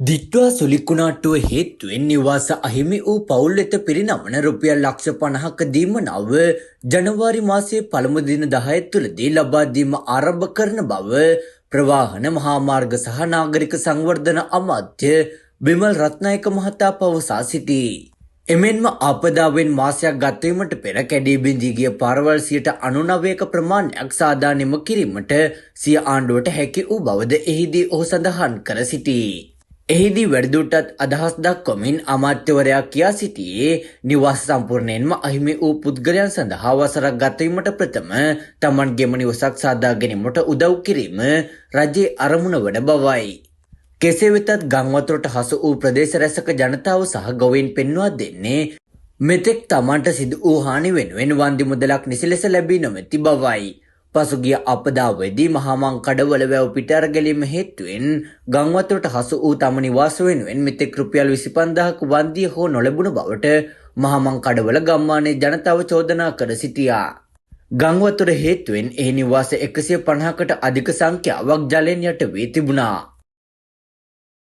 දිට්ටුවා සුලිකුණාට්ටුව හේතුවෙන් නිවාස අහිමි වූ පවුල් වෙත පිරිනමන රුපියල් ලක්ෂ 50ක දීමනාව ජනවාරි මාසයේ පළමු දින 10 තුළදී ලබා දීම ආරම්භ කරන බව ප්‍රවාහන මහා මාර්ග සහ නාගරික සංවර්ධන අමාත්‍ය විමල් රත්නායක මහතා පවසා සිටී. එමෙන්ම ආපදාවෙන් මාසයක් ගතවීමට පෙර කැඩී බිඳී ගිය පාරවල් 99ක ප්‍රමාණයක් සාදානෙම කිරීමට සිය ආණ්ඩුවට හැකි වූ බවද එහිදී ඔහු සඳහන් කර සිටී. එහිදී වැඩිදුරටත් අදහස් දක්වමින් අමාත්‍යවරයා කියා සිටියේ නිවාස සම්පූර්ණයෙන්ම අහිමි වූ පුද්ගලයන් සඳහා වසරක් ගතවීමට ප්‍රථම තමන්ගේම නිවසක් සාදා ගැනීමට උදව් කිරීම රජයේ අරමුණ වන බවයි. කෙසේ වෙතත් ගංවතුරට හසු වූ ප්‍රදේශ රැසක ජනතාව සහ ගොවීන් පෙන්වා දෙන්නේ මෙතෙක් තමන්ට සිදු වූ හානි වෙනුවෙන් වන්දි මුදලක් නිසි ලෙස ලැබී නොමැති බවයි. පසුගිය අපදාවේදී මහාමං කඩවල වැව පිටාර ගැලීම හේතුවෙන් ගංවතුරට හසු වූ තම නිවාස වෙනුවෙන් මෙතෙක් රුපියල් 25000ක වන්දිය හෝ නොලැබුණ බවට මහාමං කඩවල ගම්මානයේ ජනතාව චෝදනා කර සිටියා. ගංවතුර හේතුවෙන් එහි නිවාස 150කට අධික සංඛ්‍යාවක් ජලයෙන් යට වී තිබුණා.